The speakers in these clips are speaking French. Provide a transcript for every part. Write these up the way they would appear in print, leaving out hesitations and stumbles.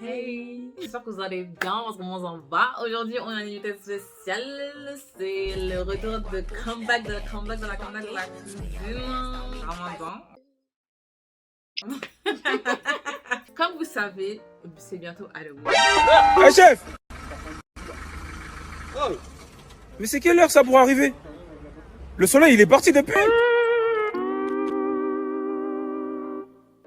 Hey! J'espère que vous allez bien parce qu'on s'en va. Aujourd'hui, on a une invité spéciale. C'est le retour de comeback de la comeback de la cuisine. Ramata. Comme vous savez, c'est bientôt Halloween. Hey chef! Oh. Mais c'est quelle heure ça pour arriver? Le soleil il est parti depuis!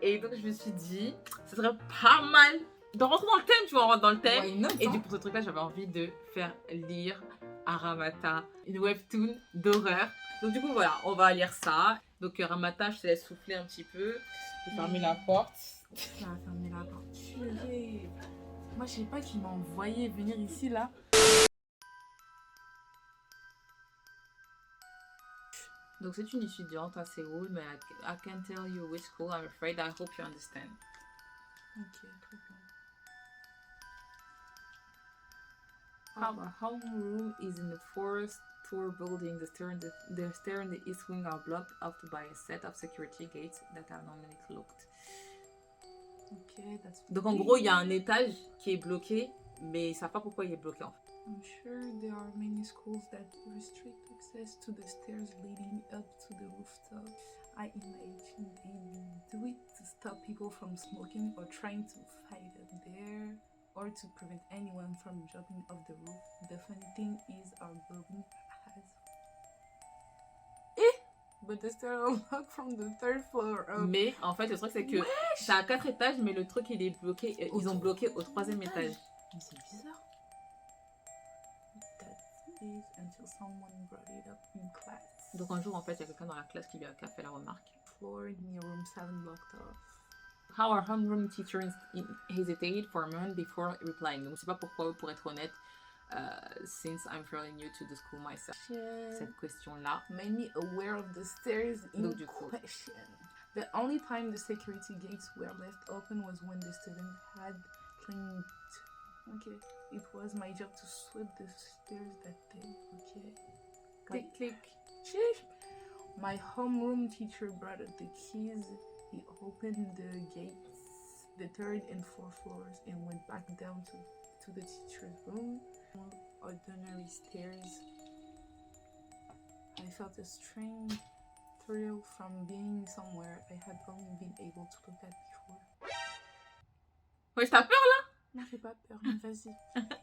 Et donc je me suis dit, ce serait pas mal de rentrer dans le thème, tu vois, on rentre dans le thème. Et du coup, pour ce truc-là, j'avais envie de faire lire à Ramata une webtoon d'horreur. Donc du coup, voilà, on va lire ça. Donc Ramata, je te laisse souffler un petit peu. Je vais fermer la porte. Ça va fermer la porte. Purée. Moi, je sais pas qui m'a envoyé venir ici, là. Donc c'est une étudiante à Séoul, mais I can't tell you which school, I'm afraid. I hope you understand. Ok, très bien. Our homeroom is in the fourth floor building. The stair and the east wing are blocked off by a set of security gates that are normally locked. Ok, that's Donc en gros, il y a un étage qui est bloqué, mais ils savent pas pourquoi il est bloqué en fait. I'm sure there are many schools that restrict access to the stairs leading up to the rooftop. I imagine they do it to stop people from smoking or trying to fight up there, or to prevent anyone from jumping off the roof. The funny thing is our building has... But the stairs are locked from the third floor up. Mais en fait, le truc c'est que ça a 4 étages, mais le truc il est bloqué, ils ont bloqué au 3e étage. Mais c'est bizarre. That is until someone brought it up in class. Donc un jour en fait, il y a quelqu'un dans la classe qui lui a fait la remarque. Floor in your room 7 blocked off. How our homeroom teacher hesitated for a moment before replying. Donc je sais pas pourquoi, pour être honnête, since I'm fairly new to the school myself. Cette question-là made me aware of the stairs in question. The only time the security gates were left open was when the student had cleaned. Okay, it was my job to sweep the stairs that day. Okay. Click, click. Sheesh. My homeroom teacher brought up the keys. He opened the gates, the 3rd and 4th floors, and went back down to the teacher's room. Ordinary stairs. I felt a strange thrill from being somewhere I had only been able to look at before. Ouais, t'as peur là? Non, j'ai pas peur, mais vas-y.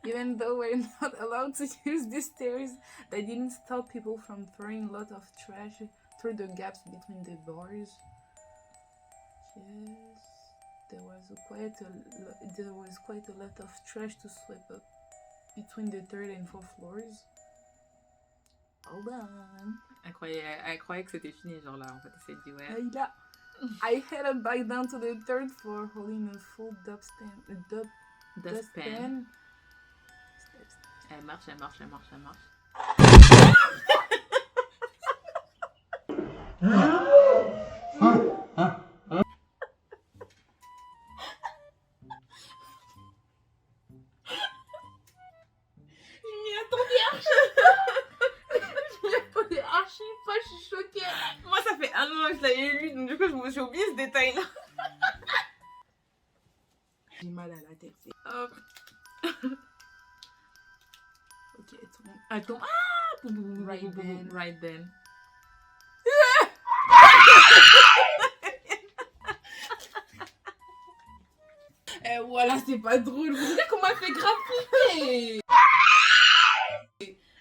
Even though we're not allowed to use these stairs, they didn't stop people from throwing a lot of trash through the gaps between the doors. Yes, there was quite a lot of trash to sweep up between the 3rd and 4th floors. Hold on. Elle croyait que c'était fini, genre là, en fait, elle s'est dit ouais. Là. I headed back down to the 3rd floor holding a full dustpan. Elle marche. Je suis choquée. Moi, ça fait 1 an que je l'avais lu, donc du coup, je me suis oublié ce détail-là. J'ai mal à la tête. Hop. Ok, tout bon. Elle tombe. Ah! Right then. Et voilà, c'est pas drôle. Vous savez comment elle fait grave flipper.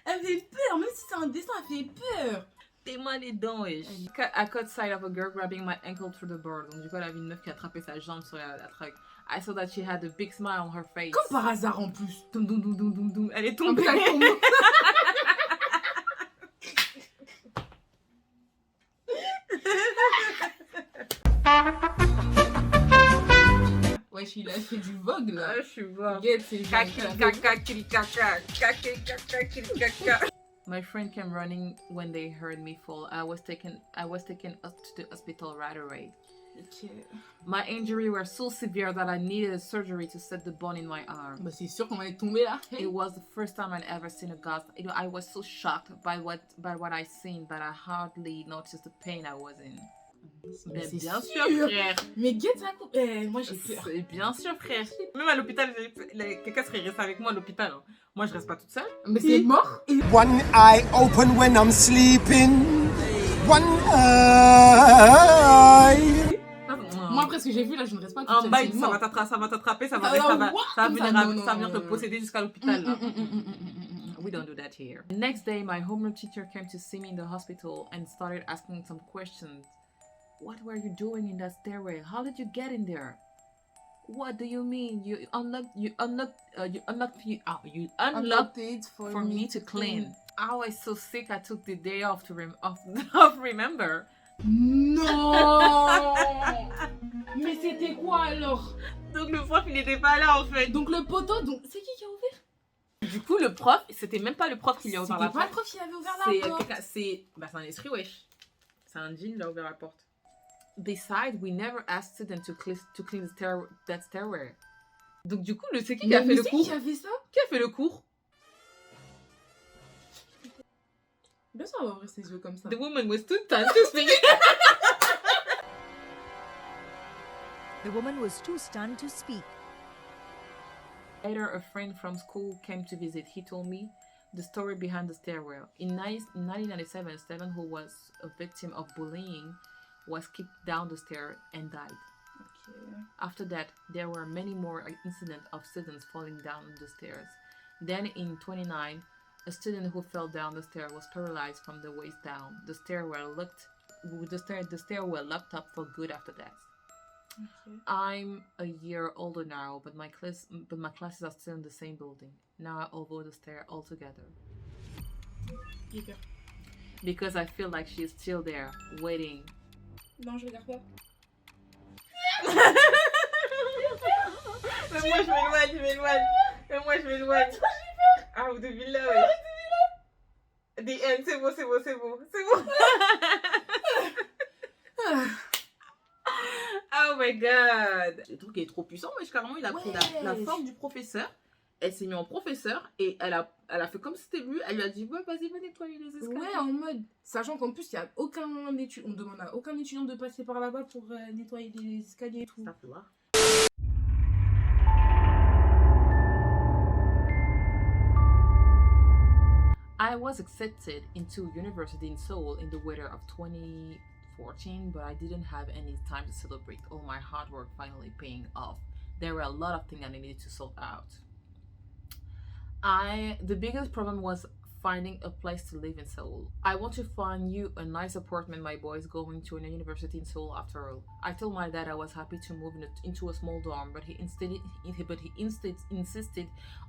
Elle fait peur, même si c'est un dessin, elle fait peur. T'es mal les dents, wesh. I caught sight of a girl grabbing my ankle through the board. Donc du coup, elle avait une meuf qui a attrapé sa jambe sur la truc. I saw that she had a big smile on her face. Comme par hasard en plus. Elle est tombée. Wesh, il a fait du vogue là. Ah, je suis vogue. My friend came running when they heard me fall. I was taken up to the hospital right away. Okay. My injuries were so severe that I needed a surgery to set the bone in my arm. Bah c'est sûr qu'on va tomber là. It was the first time I'd ever seen a ghost. You know, I was so shocked by what I seen that I hardly noticed the pain I was in. Mais bien sûr, frère. Mais get ça, moi j'ai peur. C'est bien sûr, frère. Même à l'hôpital, quelqu'un serait resté avec moi à l'hôpital. Hein. Moi, je reste pas toute seule. Mais c'est mort. One eye open when I'm sleeping. One eye. Moi, après ce que j'ai vu là, je ne reste pas toute seule. Un bail, ça va t'attraper, ça va venir te posséder jusqu'à l'hôpital. We don't do that here. The next day, my homeroom teacher came to see me in the hospital and started asking some questions. What were you doing in that stairway? How did you get in there? What do you mean? You unlocked it for me to clean. I was so sick, I took the day off to remember. Non. Mais c'était quoi alors? Donc le prof, il était pas là en fait. Donc le poteau, donc c'est qui a ouvert? Du coup, le prof, c'était même pas le prof qui lui a ouvert la porte. C'était pas le prof qui avait ouvert la porte. C'est un esprit, wesh. C'est un djinn qui a ouvert la porte. Besides, we never asked students to clean that stairway. Donc du coup, c'est qui a fait le cours? Qui a fait ça? Qui a fait le cours? Bien sûr, on va ouvrir ses yeux comme ça. The woman was too stunned to speak. The woman was too stunned to speak. Later, a friend from school came to visit. He told me the story behind the stairwell. In 1997, a student who was a victim of bullying was kicked down the stair and died. Okay. After that, there were many more incidents of students falling down the stairs. Then in 29, a student who fell down the stair was paralyzed from the waist down. The stairwell locked up for good after that. Okay. I'm a year older now, but my classes are still in the same building. Now I overlook the stair altogether. Hyper. Because I feel like she's still there, waiting. Non, je regarde pas. Mais moi je m'éloigne. Ah, vous devez là, ouais. The end, c'est bon. Oh my god. Le truc est trop puissant, mais carrément il a pris la forme du professeur. Elle s'est mise en professeur et elle a fait comme si c'était lui. Elle lui a dit ouais, vas-y, va nettoyer les escaliers. Ouais, en mode, sachant qu'en plus il y a aucun étudiant, on demande à aucun étudiant de passer par là-bas pour nettoyer les escaliers et tout. Ça peut voir. I was accepted into university in Seoul in the winter of 2014, but I didn't have any time to celebrate all my hard work finally paying off. There were a lot of things I needed to sort out. The biggest problem was finding a place to live in Seoul. I want to find you a nice apartment. My boy is going to a university in Seoul after all. I told my dad I was happy to move into a small dorm, but he insisted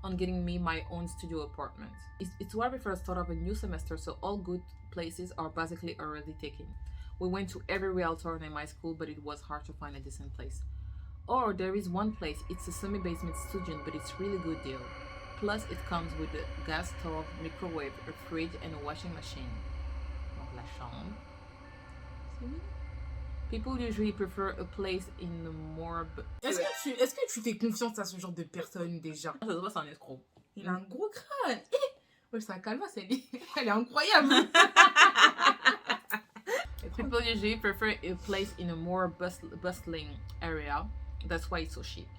on getting me my own studio apartment. It's right before the start of a new semester, so all good places are basically already taken. We went to every realtor in my school, but it was hard to find a decent place. Or there is one place, it's a semi-basement studio, but it's really good deal. Plus, it comes with a gas stove, microwave, a fridge, and a washing machine. Donc, la chambre. People usually prefer a place in a more... Est-ce que tu fais confiance à ce genre de personne déjà? Ça se voit, c'est un escroc. Il a un gros crâne. Ouais, sa calvasse, elle est incroyable. People usually prefer a place in a more bustling area. That's why it's so cheap.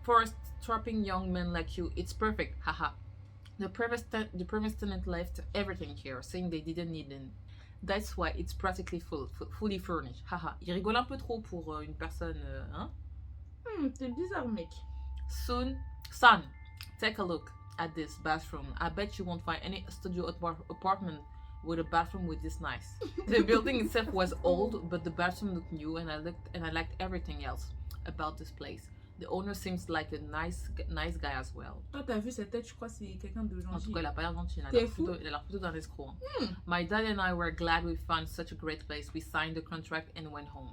For a strapping young man like you, it's perfect, haha. The previous tenant left everything here, saying they didn't need it. That's why it's practically fully furnished, haha. Il rigole un peu trop pour une personne, hein? C'est bizarre, mec. Son, take a look at this bathroom. I bet you won't find any studio apartment with a bathroom with this nice. The building itself was old, but the bathroom looked new, and I liked everything else about this place. The owner seems like a nice guy as well. Toi, t'as vu cette tête, je crois que c'est quelqu'un de gentil. En tout cas, il a pas l'air gentil. Il a l'air plutôt d'un escroc. My dad and I were glad we found such a great place. We signed the contract and went home.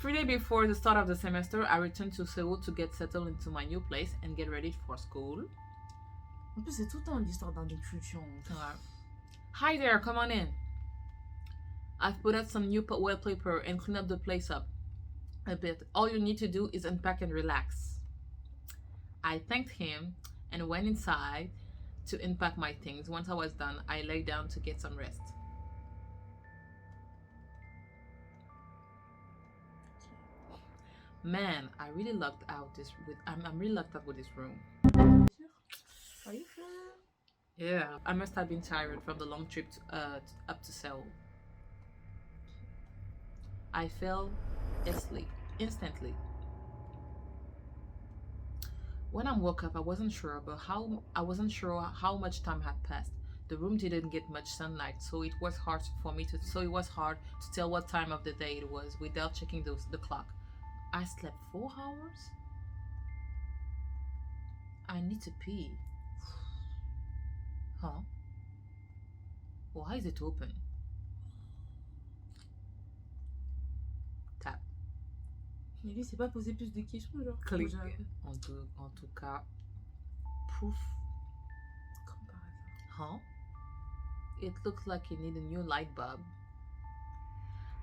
3 days before the start of the semester, I returned to Seoul to get settled into my new place and get ready for school. En plus, c'est tout le temps l'histoire d'un étudiant. Hi there, come on in. I've put out some new wallpaper and cleaned up the place up a bit. All you need to do is unpack and relax. I thanked him and went inside to unpack my things. Once I was done, I lay down to get some rest. Man, I really lucked out this with. I'm really lucked out with this room. Are you sure? Yeah, I must have been tired from the long trip up to Seoul. I fell asleep instantly. When I woke up, I wasn't sure how much time had passed. The room didn't get much sunlight, so it was hard to tell what time of the day it was without checking the clock. I slept 4 hours? I need to pee. Huh? Why is it open? Tap. Mais lui, c'est pas poser plus de questions, genre. Click. En tout cas, poof. Comme par hasard. Huh? It looks like you need a new light bulb.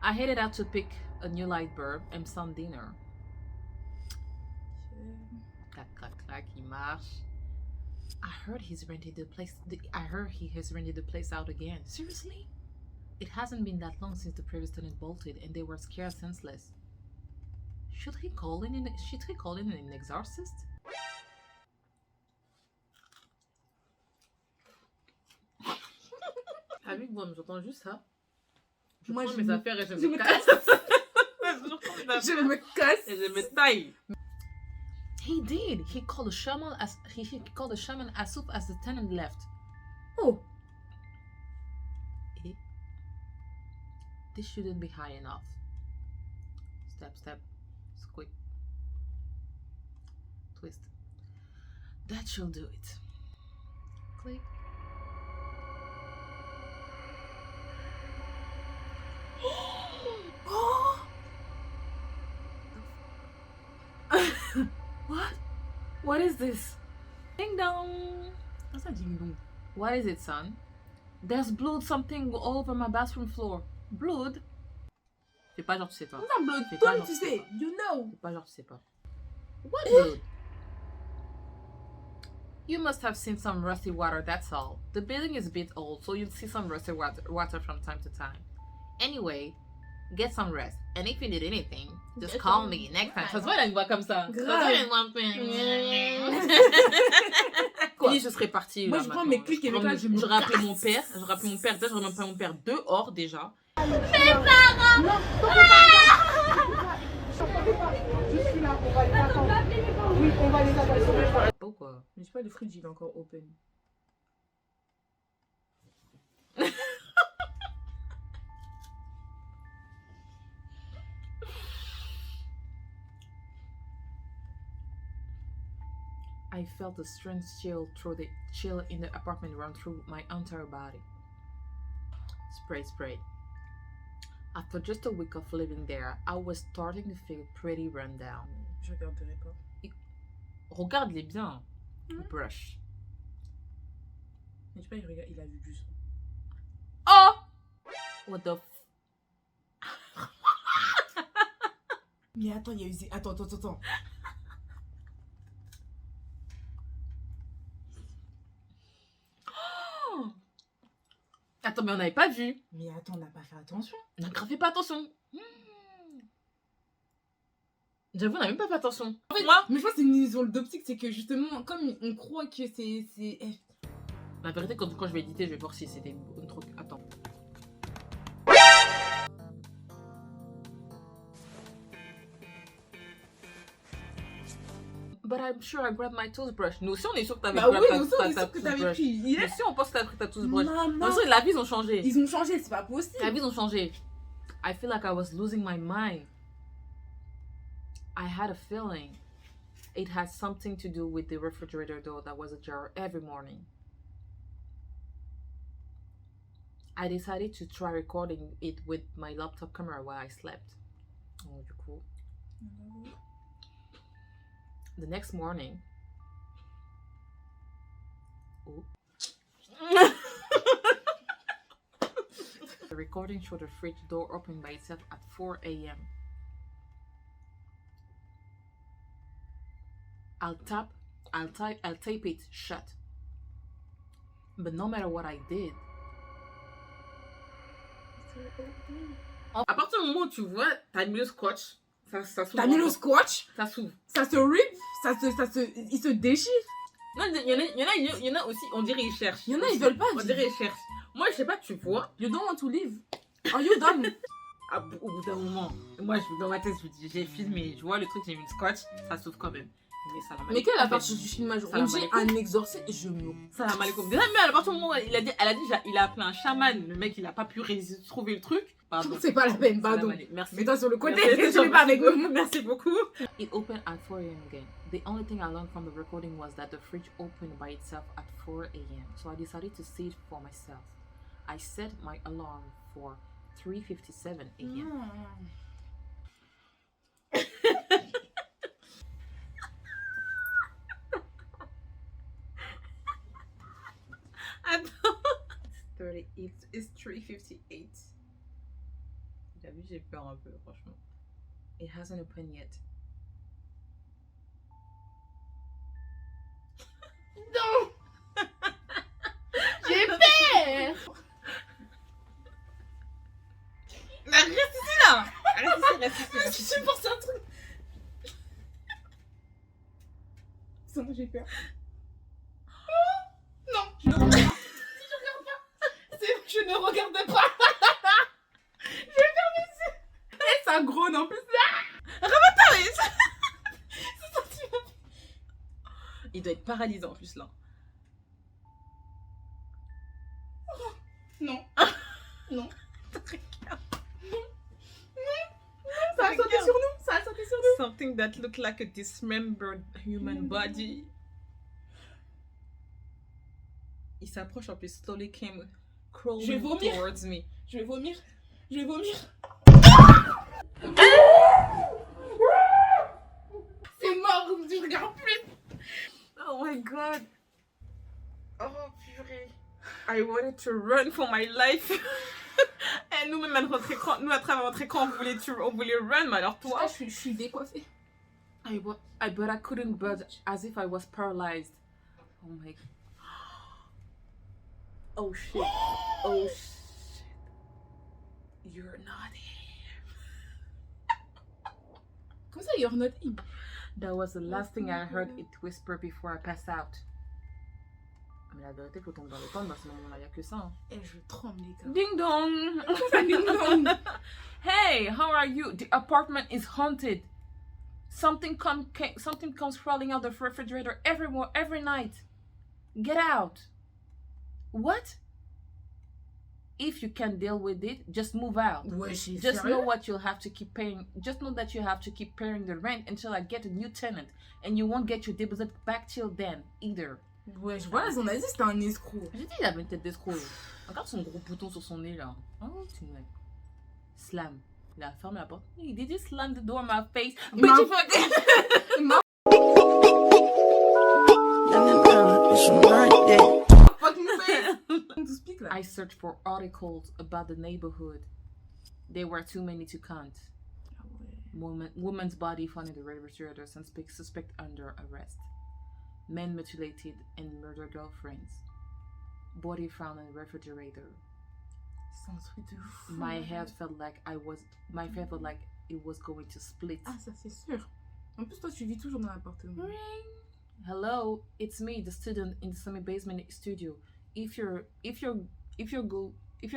I headed out to pick a new light bulb and some dinner. Clac, clac, clac, il marche. I heard he has rented the place out again. Seriously? It hasn't been that long since the previous tenant bolted and they were scared senseless. Should he call in an exorcist? Avec moi, j'entends juste ça. Je prends mes affaires et je me casse. Je me casse. Et je me taille. He did. He called the shaman as soon as the tenant left. Oh. This shouldn't be high enough. Step, squeak, twist. That should do it. Click. What? What is this? Ding dong. What's that ding dong? What is it, son? There's blood something all over my bathroom floor. Blood? Fais pas genre tu sais pas. What's that blood? Fais pas Toi, genre tu sais. You know. Fais pas genre tu sais pas. What blood? You must have seen some rusty water, that's all. The building is a bit old, so you'll see some rusty water from time to time. Anyway, get some rest. And if you need anything, just call me next time. Ça se voit, elle a une voix comme ça. Ça se voit, elle a une voix un peu... Fini, je serais partie. Moi, je prends mes clics et mes claques, je rappelle mon père. Je rappelle mon père. Déjà, je rappelle mon père dehors, déjà. Mes parents! Je suis là, on va les attendre. Oui, on va les attendre. Pourquoi? Mais je sais pas, le fridge, il est encore open. I felt a strange chill in the apartment run through my entire body. Spray. After just a week of living there, I was starting to feel pretty run down. Je regarderai pas. Regarde-les bien. Brush. Mais je sais pas, il a vu du son. Oh! What the Mais attends, il y a eu... Attends. Attends, mais on n'avait pas vu. Mais attends, on n'a pas fait attention. On n'a grave fait pas attention. J'avoue, on n'a même pas fait attention. En fait, mais je pense que c'est une illusion d'optique, c'est que justement, comme on croit que c'est... La vérité, quand je vais éditer, je vais voir si c'était une truc. Attends. But I'm sure I grabbed my toothbrush. Nous aussi, on est sûr que t'avais Bah oui, ta nous aussi, on est sûr que toothbrush. t'avais pris hier. Nous aussi, on pense que t'as pris ta toothbrush. Maman. Non, la vie, ils ont changé. Ils ont changé, c'est pas possible. La vie, ils ont changé. I feel like I was losing my mind. I had a feeling it had something to do with the refrigerator door that was ajar every morning. I decided to try recording it with my laptop camera while I slept. Oh, du coup. The next morning. Oh. The recording showed the fridge door open by itself at 4 a.m. I'll tape it shut. But no matter what I did, à partir du moment où tu vois, t'as mis le scotch, Ça s'ouvre. T'as mis le scotch, Ça s'ouvre. ça se rip, il se déchire. Non, il y en a aussi, on dirait ils cherchent. Il y en a, ils veulent pas. On dirait ils cherchent. Moi, je sais pas, tu vois. You don't want to leave. Are you done? Au bout d'un moment, moi, dans ma tête, je me dis, j'ai filmé, je vois le truc, j'ai mis le scotch, ça s'ouvre quand même. Mais quelle a partie du filmage? On dit un exorcisme, je me. Salam alaikum. Déjà, mais à partir du moment où elle a dit, il a appelé un chaman, le mec, il a pas pu trouver le truc. Pardon. C'est pas la peine, pardon. Merci. Mets-toi sur le côté, Merci, je vais pas avec nous. Merci beaucoup. It opened at 4 a.m. again. The only thing I learned from the recording was that the fridge opened by itself at 4 a.m. So I decided to see it for myself. I set my alarm for 3:57 a.m. Attends. It's 3:58. T'as vu, j'ai peur un peu, franchement. It hasn't opened yet. Non. J'ai peur. Reste ici là. Reste ici. Je pense à un truc. Sans moi j'ai peur. Non, je ne regarde pas. Si je regarde pas, je ne regarde pas. Je vais faire mes yeux. Et ça grogne en plus. Ramata, il doit être paralysant en plus là. Non. Non. Regarde. Ça a sauté sur nous. Ça a sauté sur nous. Something that looked like a dismembered human body. Il s'approche en plus. Slowly came crawling towards me. Je vais vomir. Je vais vomir. C'est mort. Je regarde plus. Oh my god. Oh purée. I wanted to run for my life. Et nous, même à travers notre écran, on voulait run, mais alors toi. Je suis décoiffée. But I couldn't budge as if I was paralyzed. Oh my god. Oh shit. Oh shit. You're not here. Comment ça, you're not in? That was the last thing I heard it whisper before I passed out. Mais la vérité, faut tomber dans le temps, dans ce moment-là, il n'y a que ça. Hein. Et je tremble, les gars. Ding dong! Ding dong! Hey, how are you? The apartment is haunted. Something comes crawling out of the refrigerator every night. Get out. What? If you can deal with it, just move out. Ouais, Just know what you'll have to keep paying. Just know that you have to keep paying the rent until I get a new tenant, and you won't get your deposit back till then either. Ouais, je vois, on a dit c'était un escroc. J'ai dit il avait une tête d'escroc. Regarde son gros bouton sur son nez là. Oh, tu vois. Slam. Il a fermé la porte. He did you slam the door in my face? Bitch, you fucking. I searched for articles about the neighborhood. There were too many to count. Woman's body found in the refrigerator and suspect under arrest. Men mutilated and murdered girlfriends. Body found in the refrigerator. C'est un truc de fou. My head felt like it was going to split. Ah, ça c'est sûr. En plus, toi, tu vis toujours dans l'appartement. Ring. Hello, it's me, the student in the semi-basement studio. If you're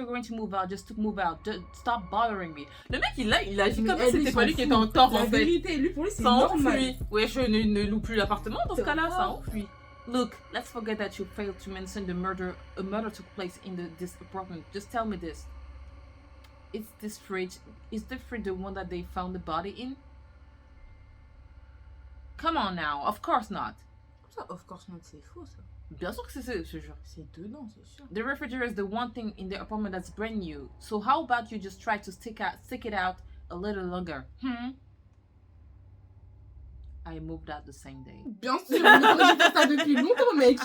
going to move out, just move out. Just stop bothering me. Le mec, il agit comme si c'était pas lui qui était en tort, en fait. La vérité, lui, pour lui, c'est ça normal. enfuit. Ouais, je ne loue plus l'appartement dans ce cas-là, ça enfuit. Look, let's forget that you failed to mention a murder took place in this apartment. Just tell me this. Is this fridge the one that they found the body in? Come on now, of course not. Ça, of course not, c'est faux, ça. Bien sûr que c'est ça, je te jure. C'est dedans, c'est sûr. The refrigerator is the one thing in the apartment that's brand new. So how about you just try to stick it out a little longer? I moved out the same day. Bien sûr, mais j'ai fait ça depuis longtemps, mec.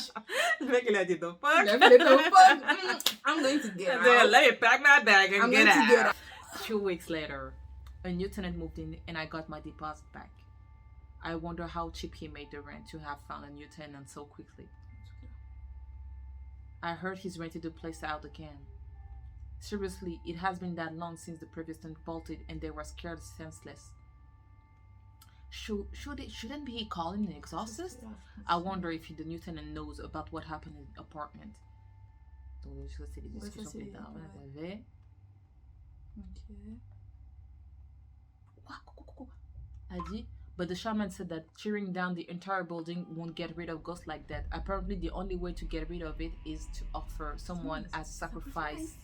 Le mec, il a dit don't fuck. Il a fait don't fuck. I'm going to get out. Let me pack my bag and get out. Get out. 2 weeks later, a new tenant moved in and I got my deposit back. I wonder how cheap he made the rent to have found a new tenant so quickly. I heard he's rented the place out again. Seriously, it has been that long since the previous tenant bolted and they were scared senseless. Shouldn't he call him the exorcist? I wonder if the lieutenant knows about what happened in the apartment. Donc ça c'est les discussions que les darons avaient. A dit, but the shaman said that tearing down the entire building won't get rid of ghosts like that. Apparently the only way to get rid of it is to offer someone as sacrifice.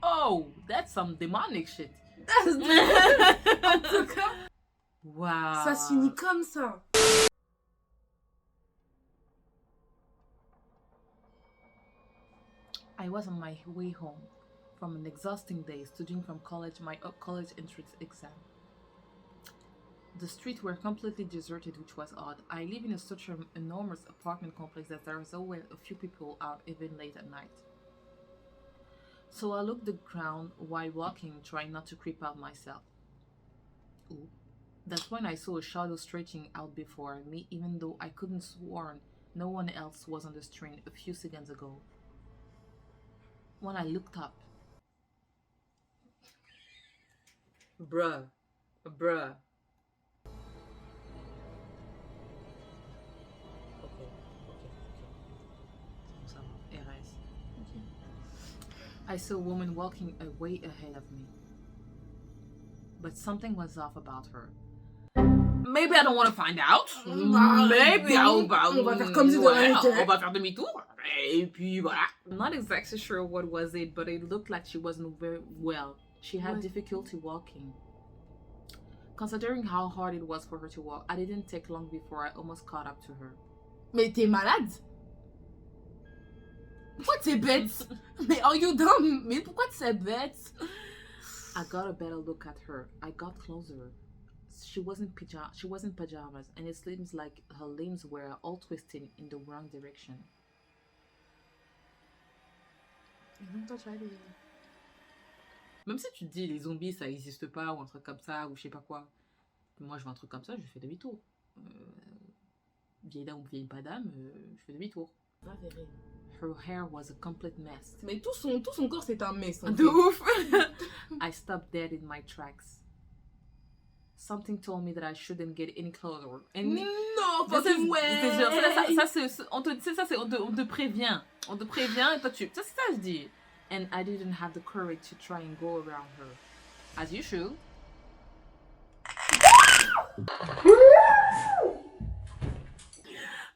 Oh, that's some demonic shit. En tout cas, wow. ça se finit comme ça. I was on my way home from an exhausting day studying from my college entrance exam. The streets were completely deserted, which was odd. I live in such an enormous apartment complex that there is always a few people out even late at night. So I looked the ground while walking, trying not to creep out myself. Ooh. That's when I saw a shadow stretching out before me, even though I couldn't sworn no one else was on the street a few seconds ago. When I looked up, bruh. I saw a woman walking way ahead of me. But something was off about her. Maybe I don't want to find out. Maybe on va faire comme si de rien n'était. On va faire demi-tour. Et puis voilà. I'm not exactly sure what was it, but it looked like she wasn't very well. She had difficulty walking. Considering how hard it was for her to walk, I didn't take long before I almost caught up to her. Mais t'es malade? Pourquoi t'es bête? Mais are you dumb? Mais pourquoi t'es bête? I got a better look at her. I got closer. She wasn't pajamas, and it seems like her limbs were all twisted in the wrong direction. Même si tu te dis les zombies ça existe pas ou un truc comme ça ou je sais pas quoi, moi je vois un truc comme ça, je fais demi-tour. Vieille dame ou vieille pas dame, je fais demi-tour. Her hair was a complete mess. Mais tout son corps c'est un mess. De ouf. I stopped dead in my tracks. Something told me that I shouldn't get any closer. Non, fucking way. On te prévient. On te prévient et toi tu... C'est ça je dis. And I didn't have the courage to try and go around her. As you should.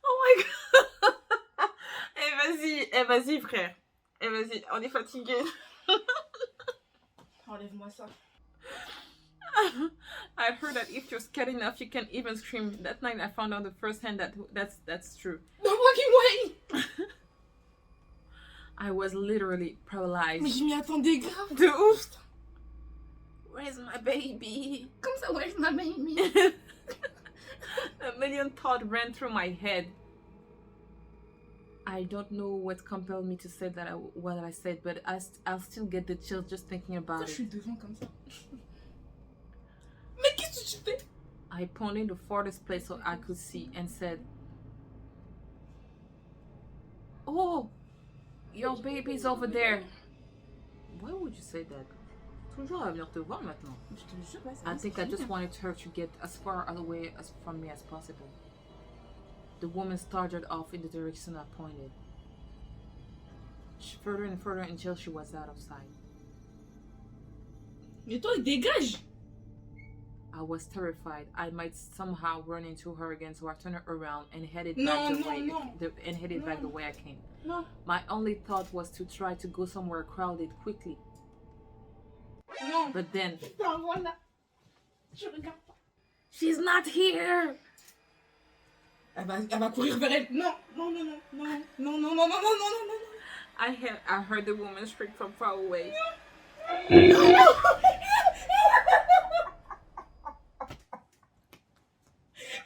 Oh my god. Vas-y frère. Vas-y, on est fatigué. Enlève-moi ça. I heard that if you're scared enough, you can even scream. That night I found out the first hand that's true. No fucking way. I was literally paralyzed. Mais je m'y attendais grave. De ouf. Where's my baby? Comme ça, where's my baby? A million thoughts ran through my head. I don't know what compelled me to say what I said, but I'll still get the chills just thinking about it. Je suis devant comme ça. Mais qu'est-ce que tu fais? I pointed the farthest place so I could see and said, "Oh, your baby's over there." Why would you say that? Toujours à venir te voir maintenant. I think I just wanted her to get as far away from me as possible. The woman started off in the direction I pointed. Further and further until she was out of sight. Mais toi, dégage! I was terrified. I might somehow run into her again, so I turned around and headed back the way I came. No. My only thought was to try to go somewhere crowded quickly. No. But then, Non, voilà. Je regarde pas. she's not here. Elle va courir vers elle. Non. I heard the woman shriek from far away.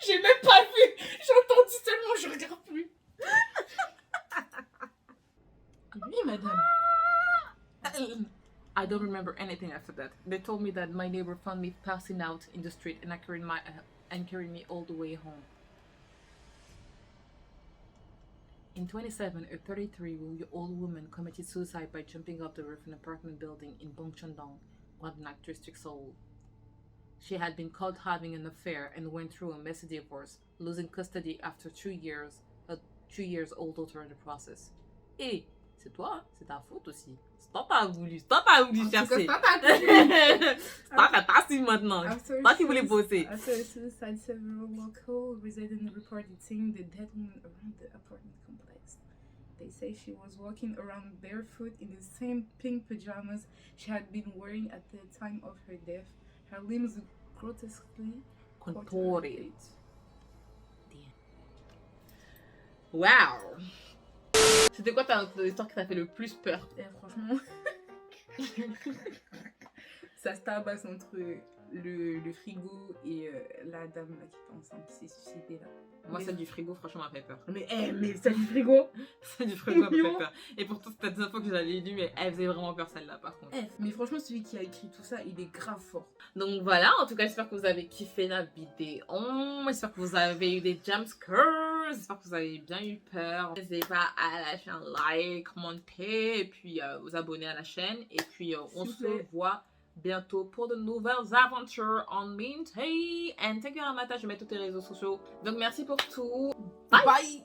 J'ai même pas vu. J'ai entendu seulement, je regarde plus. Oui, madame. I don't remember anything after that. They told me that my neighbor found me passing out in the street and carried me all the way home. In 27, a 33-year-old woman committed suicide by jumping off the roof of an apartment building in Bongcheon-dong, Guangnak District, Seoul. She had been caught having an affair and went through a messy divorce, losing custody after 2 years, a 2-year-old daughter in the process. Et c'est toi, c'est ta faute aussi. C'est toi t'as voulu chercher. C'est toi t'as su maintenant. C'est toi qui voulais bosser. After the suicide, several local residents reported seeing the dead woman around the apartment complex. They say she was walking around barefoot in the same pink pajamas she had been wearing at the time of her death. Her limbs grotesquely Contorted. Wow! C'était quoi l'histoire qui t'a fait le plus peur? Franchement, ça se tabasse entre le frigo et la dame là, qui était enceinte, qui s'est suicidée là. Moi, celle du frigo, franchement, m'a fait peur. Mais celle du frigo? Celle du frigo m'a fait peur. Et pourtant, c'était la deuxième fois que je l'avais lu, mais elle faisait vraiment peur celle-là, par contre. Mais franchement, celui qui a écrit tout ça, il est grave fort. Donc voilà, en tout cas, j'espère que vous avez kiffé la vidéo. J'espère que vous avez eu des jumpscares. J'espère que vous avez bien eu peur. N'hésitez pas à lâcher un like, commenter, et puis vous abonner à la chaîne. Et puis, on se voit bientôt pour de nouvelles aventures en Mintae. And thank you Ramata, je mets tous tes réseaux sociaux. Donc merci pour tout. Bye! Bye.